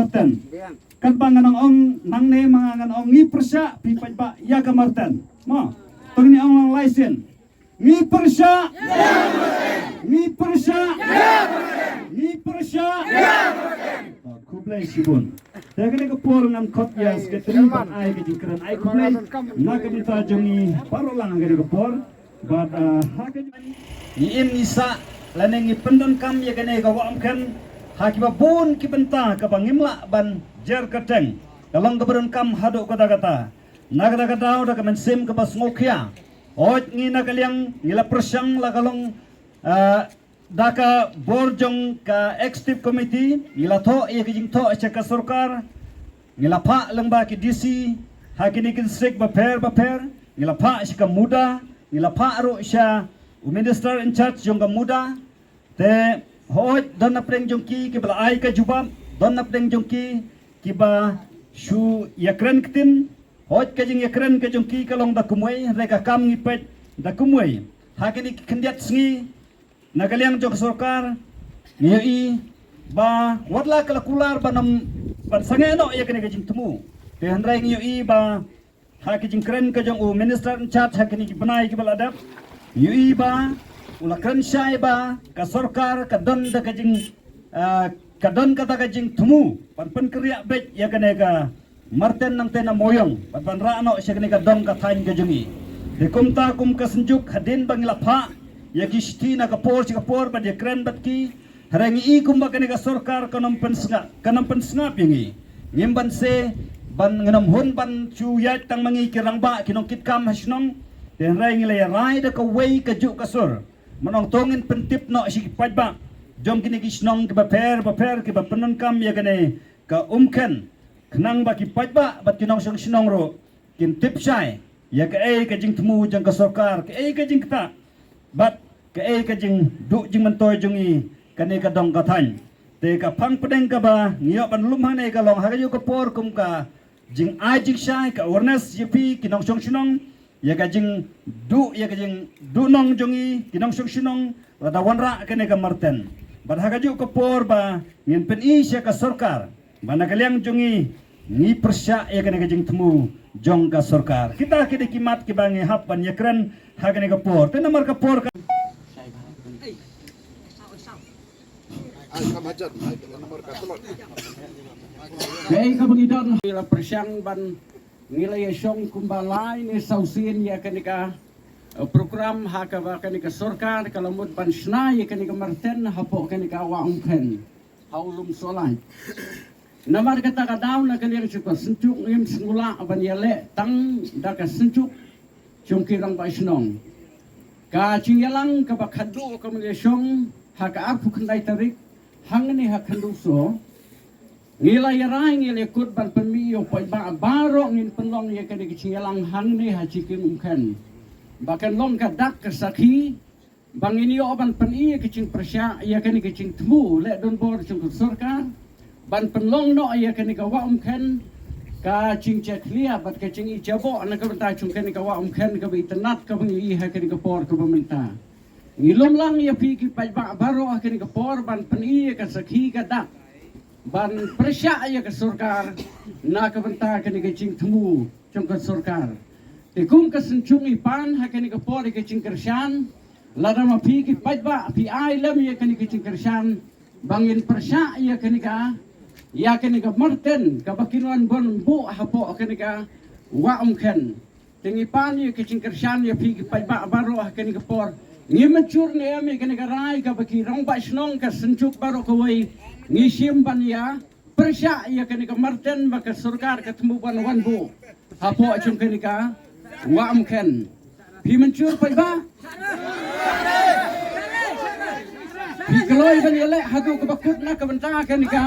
Martin. Kan pangan ong nang ne mangan ong ngi persya pipai ba ya ka Martin. Mo. Tong ni ong license. Ngi persya. Ngi persya. Ngi persya. Kublai sibun. Dia kena kepor ngam kot ya seketri ban ai ke jingkran ai kublai. Nak minta jongi parolang kena kepor. But hakan ni im isa laneng ipendon kam ya kena kawam kan hakiba bun ki benta ka bangimla ban jer kateng kalong keberon kam haduk kata-kata nagada-kata udah kemen sim ke bas ngokia oj ngina kaliang ngila persyang la kalong daka borjong ka executive committee ngila to ya kijing to ka sarkar ngila pa lengba ki DC hakini kin sek baper ngila pa ka muda ngila pa ro sya minister in charge jong ka muda te hoj don na preng jongki ke bala ai ka jubab don na preng jongki ki ba shu yakren ktin hoj ka jing yakren ka jongki kalong da kumoi reka kam ngipet da kumoi hakini kendiat sngi nagaliang jong sarkar ngi ba watla kala kular banam ban sangeno yakene ka jing tumu te handrai ngi ba hakijing kren ka jong minister in charge hakini ki banai ki bala adap ngi ba ula kran syai ba ka sarkar ka don da kajing ka don kata kajing tumu pan kriya bet ya kene ka Martin nang tena moyong pan rano sya kene ka don ka tain ka jungi de kumta kum ka senjuk hadin bangila pha ya kishti na ka por ba de kran bat ki harangi kum ba kene ka sarkar kanam pensnga pingi ngimban se ban nganam hun ban chu yat tang mangi kirang ba kinong kitkam hasnong de rai ngila ya rai da ka wei ka ju ka sur manong tongin pentip no si pajba jom kini kisnong ke baper ke bapenon kam ya kene ka umken kenang ba ki pajba bat kinong song sinong ro kin tip syai ya ka ka jing temu jang ka sarkar ka ka jing kta bat ka jing du jing mentoy jungi kane ka dong ka than te ka phang pedeng ka ba ngio ban lum hane ka long ha ka yu ka por kum ka jing a jing syai ka awareness yepi kinong song sinong ya ka jing du nong jongi kinong song sinong rada wanra kene ka Martin bar hagaju ko por ba ngin pen isya ka sarkar mana kaliang jongi ni persya ya kene ka jing temu jong ka sarkar kita kide kimat ki bangi hap ban yakran ha kene ka por te nomor ka por ka kay ka bangidon la persyang ban nilai syong kumbalai ni sausin ya kenika program haka ba kenika sarkar kalamut ban sna ya kenika Martin hapo kenika wa umken haulum solai namar kata kadaw na kaliang suka senjuk ngim sengula ban yale tang daka senjuk jongkirang ba snong ka cingelang ka bakadu ka syong haka apu kendai tarik hangni hakandu so ngilai rai ngilai kut ban pemiyo pai ba baro ngin penlong ya kene kicilang hang ni hacikin umkan bahkan long ka dak ka sakhi bang ini ban peni kicing persya ya kene kicing temu le don bor chung sarkar ban penlong no ya kene ka wa umkan ka cing ceklia bat ka cing ijabo na ka benta chung kene ka wa umkan ka bi tenat ka bangi ha kene ka por ka bamenta ngilom lang ya pi ki pai ba baro kene ka por ban peni ka sakhi ka dak ban persya ya ke sarkar na ka benta ka ni kicing temu chung ka sarkar te kum ka sencung ipan ha ka ni ka por ka cing kersyan lada ma pi ki pajba pi ai lam ya ka ni kicing kersyan bangin persya ya ka ni ka Martin ka bakinuan bon bu hapo ka ni ka wa umken tingipan ya kicing kersyan ya pi ki pajba baro ha ka ni ka por ngimancur ne ame ka ni ka rai ka bakirong ba snong ka sencuk baro ka wai ngisim ban ya persya ya kenika Martin maka sarkar ketemu ban wan bu hapo chung kenika wa amken pi mencur pai ba pi keloi ban yele hadu ke bakut na ke benta kenika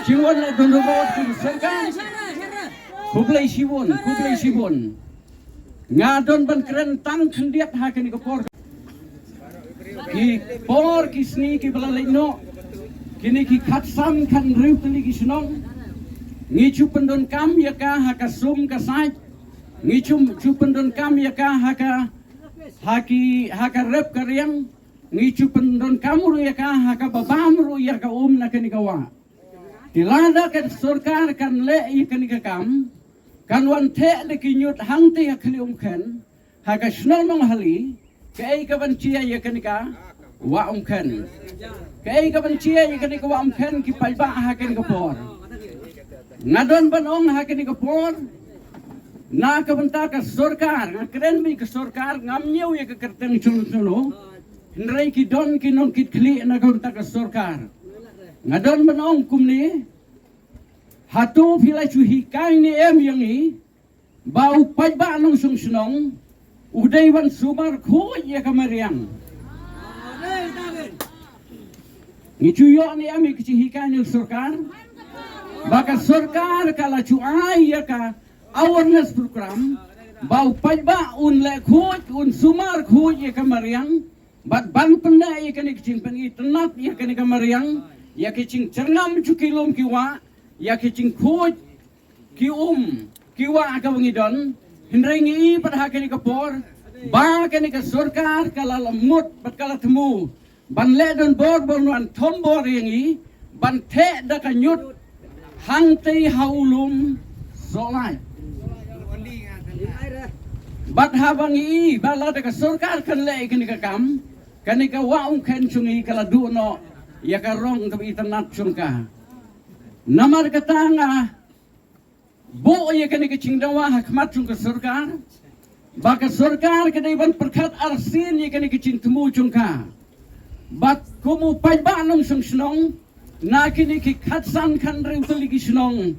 jiwon na don robot ki sarkar kublai sibon ngadon ban keren tang kendiat ha kenika por ki sni ki balalai no kini ki khatsam kan riu teli ki snong ngicu pendon kam ya ka haka sum ka sai ngicu pendon kam ya ka haka rep karyang ngicu pendon kamru ya ka haka babamru ya ka na kini kawa Tilada kan surkar kan le ikan ikam kan wan te de kinyut hang te akli ken haga snonong hali kai ka ban chia ikan ika wa ken kai ka ban chia ikan ika wa ken ki pai ba haken ka por ngadon ban ong haken ka por na ka banta ka surkar ngakren bi ka surkar ngam nyeu ya ka kerteng chulu Nrai ki don ki non kit kli na ka banta ka surkar ngadon ban ong kumni hatu pilai cuhi kai ni em yang ni bau pai ba nong sung snong udai wan sumar kho ye kamariang ni cuyo ni em ki cuhi kai ni surkar baka surkar kala cu ai ya ka awareness program bau pai ba un le kho un sumar kho ye kamariang bat ban penda ye kan ki pen i tenat ye kan kamariang ya ki cing cernam cu kilom ki wa ya ki cing khoj ki ki wa ka wangidon hindrai ngi pada hakani ka por ba kani ka surkar kala lamut bat kala temu ban le don bor bon thom bor yangi ban the da ka nyut hang tei haulum solai bat habangi bala da ka surkar kan le kani ka kam kani ka wa ken chungi kala du no ya ka rong ka itanat chungka namar katanga bo ye kani ke cingdawa hakmat chung ke surkar baka surkar ke ban perkat arsin ye kani ke cintemu chungka bat kumu pai ba nong sung snong na kini ke khatsan kan re utali ki snong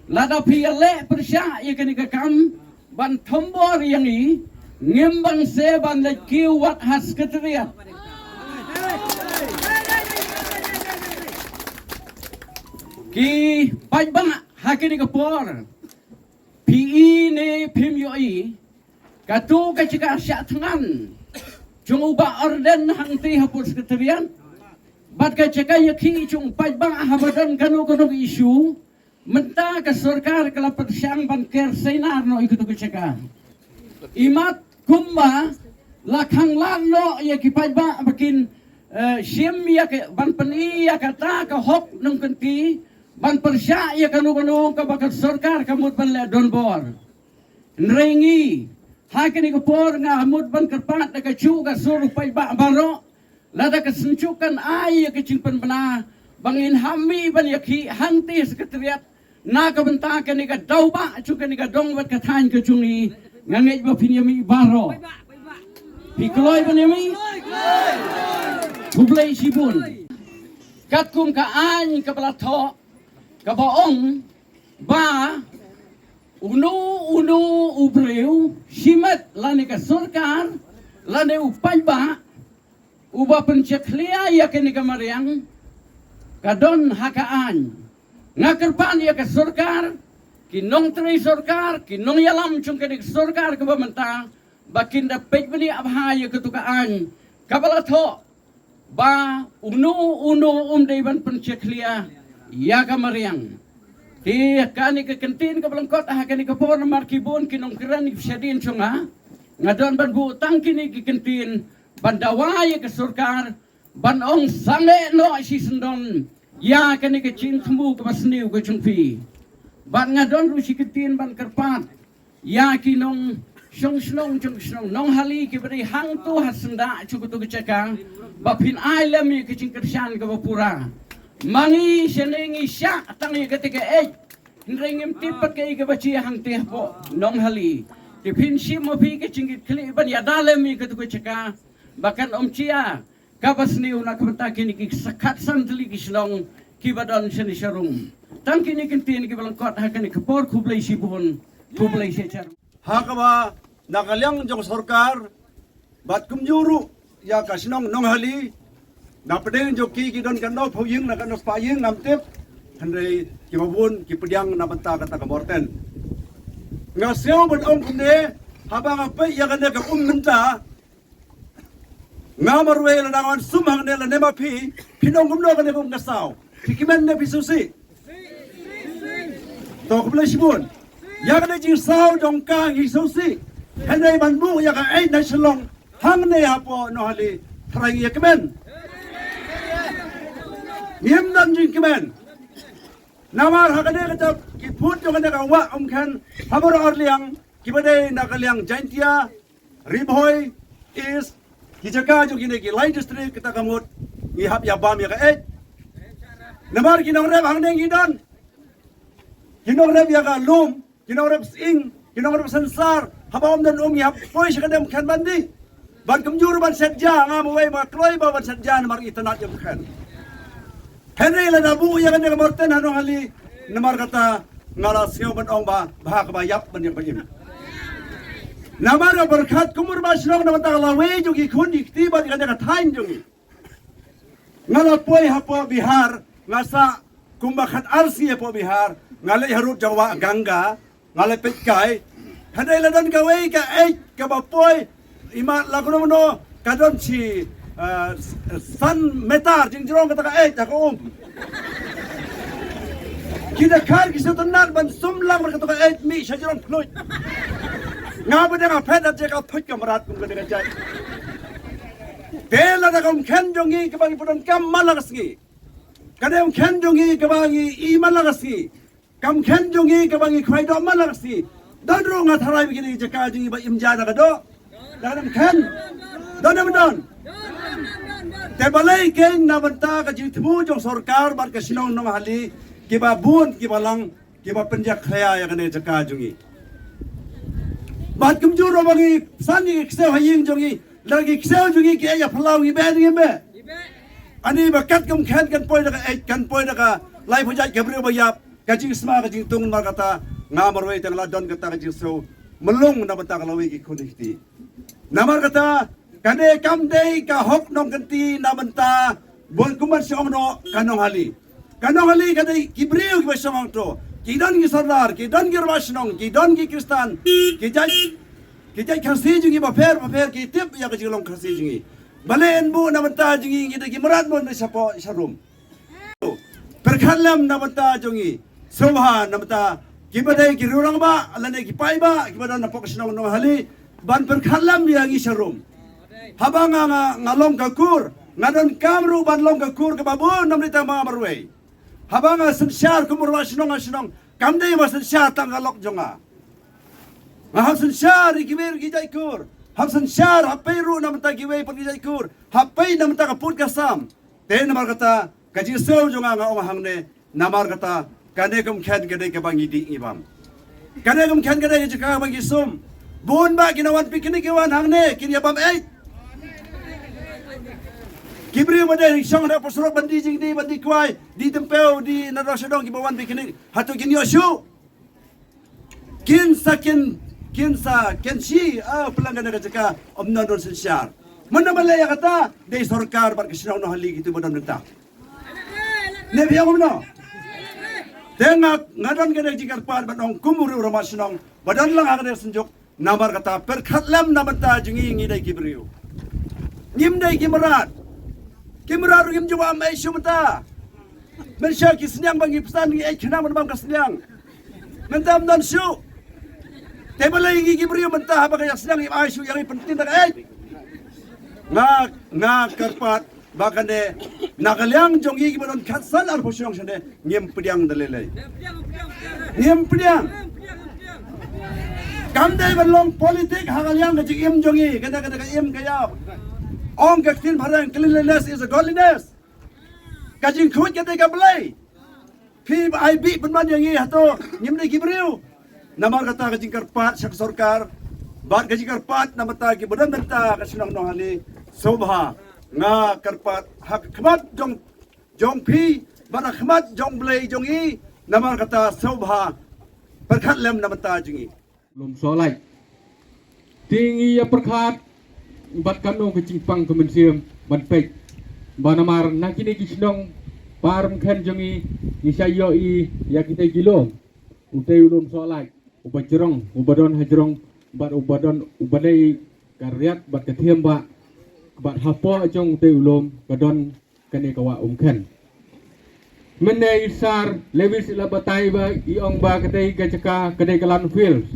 lada piale persya ye kani ke kam ban thombor yang i ngembang se ban le ki wat has ketriat ki pai ba hakini ka por pi ne phim yo i ka tu ka chika sya thangan chung uba orden hang ti hapus ketrian bat ka chika yakhi chung pai ba habadan kanu kanu isu menta ka sarkar kala persyang ban ker senar no ikut ka chika imat kumba lakhang lan no ya ki pai ba bakin sim ya ban peni ya kata ka hok nung kanti ban persya ya kanu ka bakat sarkar kamut ban le don bor nrengi hakini ka por nga amut ban kerpat da ka chu ka suru pai ba baro lada ka sencukan ai ka cingpan bana bangin hami ban yakhi hanti sekretariat na ka benta ka ni ka dau ba chu ka ni ka dong wat ka than ka chungi ngangej ba pinyami baro pikloi ban yami kublai sibun katkum ka an ka balatho ka baong ba uno ubreu simat lani ka surkar lani upai ba uba penceklia ya kini kamariang kadon hakaan ngakerpan ya ka surkar kinong tri surkar kinong yalam chung kini surkar ka bamenta bakin da pejbani abha ya ketukaan kabalatho ba uno umdaiban penceklia ya kamariang ti kani ke kentin ka belengkot kani ka por markibon kinong kirani syadin chunga ngadon ban bu tang kini ke kentin bandawai ke surkar ban ong sange no si sendon ya kani ke cin temu ke basniu ke chungpi ban ngadon ru si kentin ban kerpat ya kinong song snong chung snong nong hali ke beri hang tu hasenda cukutu ke cekang bapin ailem ke cin kersan ke bapura mangi senengi sya tangi ketika nringim tipat ke ke baci hang teh po nong hali tipin si mopi ke cingit kli ban ya dalem ke tu ceka bahkan om cia kabas ni una kabata kini ki sakat santli ki snong ki badon seni sharum tang kini kentin ki balangkot hakani kapor kublai sibun kublai secar hakaba nakalyang jong sarkar bat kumjuru ya kasnong nong hali na pedeng joki ki don kando phuying na kando paying nam tip handai ki babun ki pediang na banta kata ka morten nga seo ban ong kumne habang apai ya kana ka menta nga marwe la dangan sumang ne la nema pi pinong kumno kana kum kasaw pikimen ne pisusi to kumle sibun ya kana jing saw dong ka ngi susi handai ban bu ya ka ai na shlong hang ne hapo no hali thrang ya kemen Niam dan jing kemen Namar hakane kata kiput jo kana kawa kan habor orliang kibade nakaliang jaintia ribhoy is kijaka jo kine ki lai district kita kamut ihap ya bam ya ka namar kinong rep hangdeng gidan kinong rep ya ka lum kinong rep sing kinong rep sensar habam dan ihap poi sakadem kan bandi ban kumjur ban setja ngamuai ma kloi ba ban setja namar itanat jo kan Henry la nabu ya kan morten hanu hali namar kata ngala sio ban ong ba bahak ba yap ban yang bajim namar berkat kumur ba sinong namar ta lawe jogi kun dikti ba kan ka tain jogi ngala poi hapo bihar ngasa kumbakat arsi po bihar ngala harut jawa gangga ngala petkai Henry la dan gawe ka ka ba poi ima laguno no kadon chi san metar jing jerong kata ka kita kar kisah tenar ban sumlang berkata ka mi sajarong kloy ngapa dia ngapet aja ka put kamerat kum ka jai tela da kum ken jongi ke bangi pudon kam malagasgi kadem ken jongi ke bangi I malagasgi kam ken jongi ke bangi khwai do malagasgi dadro nga tharai begini jaka jingi ba imjada ka do dadam ken don te balai ken na banta ka jing thmu jong sarkar bar ka sinong nong hali kiba bun kiba lang kiba penjak khaya ya kane jaka jungi bat kum juro bangi sani kseu haying jongi lagi kseu jungi ki ya phalau gi be ngi be ani bakat kum khan kan poi daga kan poi daga lai phujai gabriel bayap ka jing sma ka jing tung mar kata ngamarwei tang la don kata ka jing seu melung na banta ka lawi ki khunihti namar kata kane kam dei ka hok nong kanti na banta bon kuman siong no kanong hali kade kibriu ki basong to kidan ki sardar kidan ki rasnong kidan ki kristan kijai khasi jungi ba pher ki tip ya ka jilong khasi jungi balen bu na banta jungi kide ki murat mon sapo sarum perkhalam na banta jungi sobha na banta kibade ki rurang ba alane ki pai ba kibada na poksinong no hali ban perkhalam ya gi sarum habang ngalong kakur ngadon kamru ban long kakur ke babu namrita mga marway habang sensyar kumurwa sinong kamde ma sensyar tanggalok jonga hab sensyar ikibir gijay kur hab sensyar hapayru namta giway pag gijay kur hapay namta kaput kasam te namar kata kajisaw jonga nga hangne namar kata kane kum khen gade ke bangi di ibam kane kum khen gade ke ka bangi sum bun ba ginawan piknik iwan hangne kinyabam Kibri mo din siyang na pasurok bandi jing di bandi kwai di tempeu di narasodong kibawan bikinig hatu kinyosyu kinsa kensi pelanggan na jaka omnon don sensyar mana malaya kata dei sarkar bar kisinaw no hali gitu bodam nenta ne biya no tengak ngadon gede jikar par banong kumuru ramasinong badan lang agade senjuk namar kata perkhatlam namanta jingi ngidai kibriu ngimdai kimarat Kimraru kim jua mai shumta. Mensya kisnyang bangi pesan ni kena menambang kasnyang. Mentam dan syu. Tebelai gi kibriu mentah apa kaya senang ai syu yang penting tak nga kerpat bakane nagalyang jongi gi banon khatsal ar posyong sene ngem pediang dalelai. Ngem pediang. Kamdai balong politik hagalyang gi im jongi kada im kaya Ong kaktin parang cleanliness is a godliness. Kajing kuat kita kabelai. PIB penman yang ini atau nyimni kibriu. Namar kata kajing karpat syak sarkar. Bat kajing karpat nama ta ki badan benta kasinong no hali sobha nga karpat hak khmat jong pi bara khmat jong blai jong I namar kata sobha perkhat lem nama ta jingi. Lum solai. Tinggi ya perkhat bat kanu kecipang kemensiam ban pek banamar nakini kisnong parm khan jongi isayo I ya kita gilong utay ulum solai ubajerong ubadon hajrong bat ubadon ubadai karyat bat kathiam ba bat hapo jong utay ulum kadon kane kawa khan menai sar levis labatai ba iong ba kadai gajaka kadai kalan fields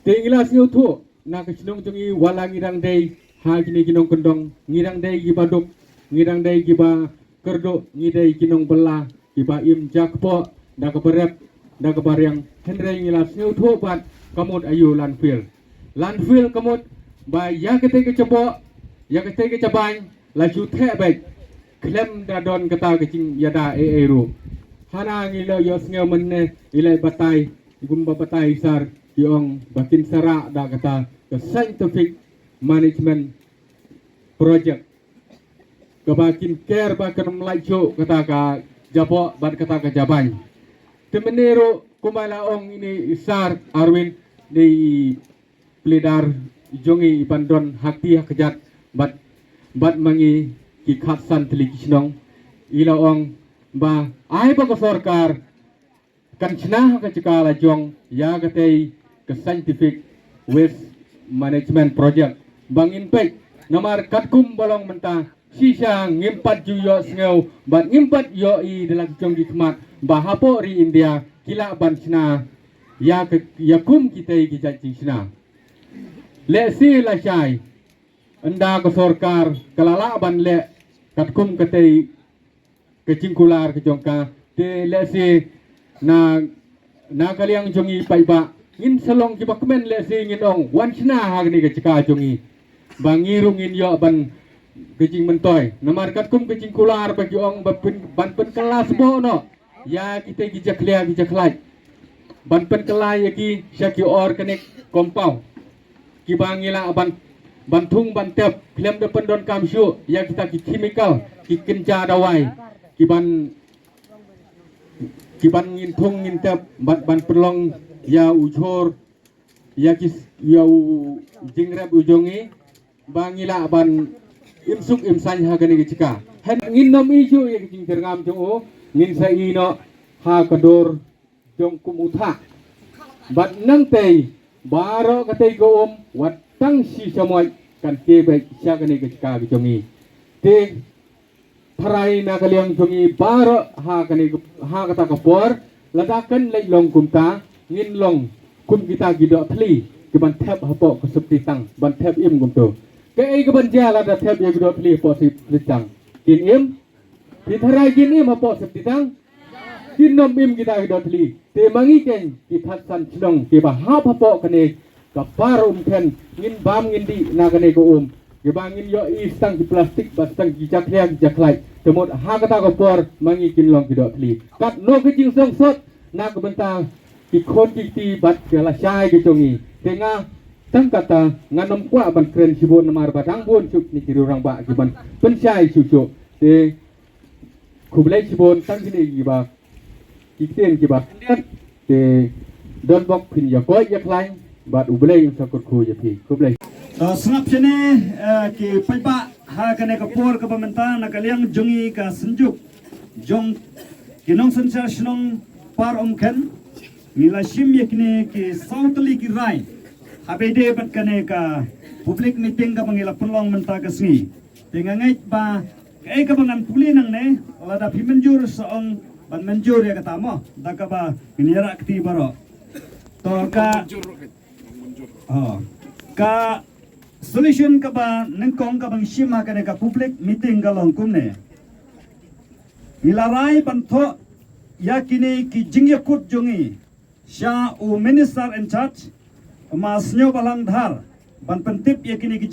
tinglas nyutu na kisnong jongi wala ngirang day ha kini kinong kendong ngirang day gibaduk ngirang day giba kerdo ngidai kinong bela kiba im jakpo da kabarep da kabaryang henry ngilas new thobat kamut ayu landfill kamut ba ya kete ke cobo ya kete ke cabang la chu the baik klem da don kata kecing yada ru hana ngilo yos ngeu menne ilai batai gumba batai sar kiong bakin sara da kata ke scientific management project kebakin care bakan melaju kata ka japo bat kata ka jabang temenero kumala ong ini sar arwin di pelidar jongi bandon hakti hakjat bat mangi ki khatsan telikisnong ila ong ba ai ba ko sarkar kan chnah ka cikala jong ya gatei ke scientific waste management project bangin pek namar katkum bolong mentah sisa ngimpat juyo sngeu bat ngimpat yo i dalam jong di kemat bahapo ri India kila ban chna ya kum kita ki janji chna le si la chai anda ko sarkar kalala ban le katkum katei kecingkular ke jongka te le si na kaliang jongi paiba ngin salong ki bakmen le si ngin ong wan chna hagni ke cika jongi bangirung in yo ban kecing mentoy namar katkum kecingkular bagi ong ban pen kelas bono ya kita gijak laj ban pen kelai ki syaki organik kompau ki bangila ban thung ban tep klem de pendon kamsyu ya kita ki chemical ki kenca dawai ki ban ngin thung ngin tep ban perlong ya ujor ya ki ya jingrep ujongi bangila ban imsuk imsan ha gani cika hen ngin nom isu ya ki terngam jong o ngin sa ino ha kador jong kumutha bat nang tei baro katei go watang si samoy kan ke baik siaga ni ketika jongi te parai na kaliang jongi baro ha kata kapor ladakan lai long kumta ngin long kum kita gido thli ke ban thep hapo ko septi tang ban thep im gumto ke ai ke ban jala da thep ya gido thli po septi tang kin im ti tharai kin im hapo septi tang tin nom im kita gido thli te mangi ken ki thatsan chlong ke ba ha hapo kane kapar ken ngin bam ngin di nagane ko gibangin yo istang di plastik bastang gijakliak jaklai temut ha kata ko por mangi kinlong kidok li kat no kicing song sot na ko benta ki khon ki ti bat kala sai ki tongi tenga tang kata nganom kwa ban kren sibon namar batang bon suk ni kirurang ba giban pensai susu te kublai sibon tang kini giba ikten giba te don bok pin ya ko yaklai bat ublay yung sakot ko yapi kublay senap sini ki paipa ha kane kapur ke pemerintah nakaliang jongi ka senjuk jong kinong sensar sinong par ken nila sim yakni ki sautli ki rai habede bat kane ka public meeting ka pangila punlong menta ka sngi tengangai ba kai ka bangan puli nang ne lada pimenjur soong ban menjur ya katamo daka ba kinira akti baro to ka solution ka ba nengkong ka bang sima ka ka public meeting ka long kumne nilarai pantho yakini ki jingyakut jongi sha u minister in charge masnyo balang dhar ban pentip yakini ki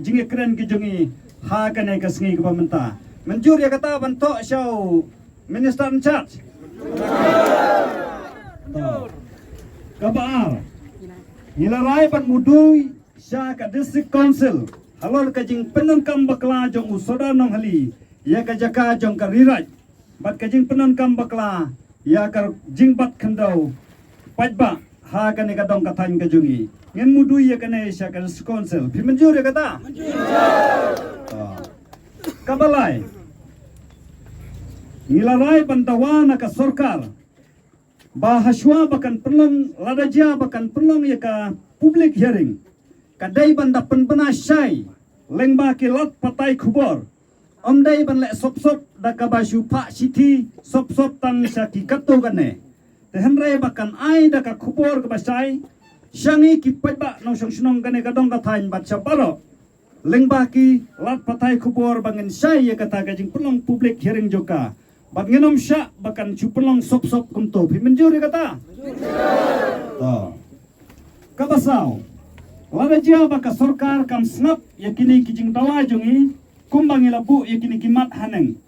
jingyakren ki jongi ha ka ka sngi ka menta menjur ya kata pantho sha minister in charge kabar nilarai pan mudui sya ka district council halor ka jing penangkam bakla jong usoda nong hali ya ka jaka jong ka riraj bat ka jing penangkam bakla ya ka jing bat khandau pajba ha ka ne ka dong ka than ka jungi ngen mudui ya ka ne sya ka district council phi manjur ya kata kabalai nilarai pan tawana ka sarkar bahaswa bakan perlong ladaja bakan perlong ya ka public hearing kadai banda penbena syai lengba kilat patai khubor omdai ban le sop da ka basu pak siti sop tang saki kato gane tehenre bakan ai da ka khubor ka basai syangi ki paiba nong song gane ka dong ka thain bat saparo lengba ki lat patai khubor bangen syai ya kata gajing perlong public hearing joka Bat ngenom sya bakan cupelong sop-sop kumto. Pimenjur ya kata. Toh. Kabasaw. Wala jia baka sorkar kam snap yakini kijing tawa jungi kumbang ilabu yakini kimat haneng.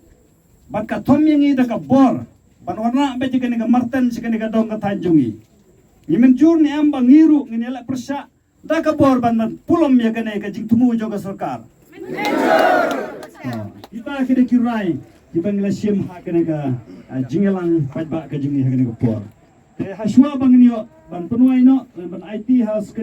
Bat ka tom yangi da ka bor. Ban warna be jika ni ka marten jika ni ka dong ka tanjungi. Pimenjur ni amba ngiru ngini elak persya da ka bor ban pulom yakini ka jing tumu joga sorkar. Kita kena kirai kita ngelasim hak kena ka jingelang pajak ka jingi hak kena ka por. Haswa bang niyo ban penuai no ban IT house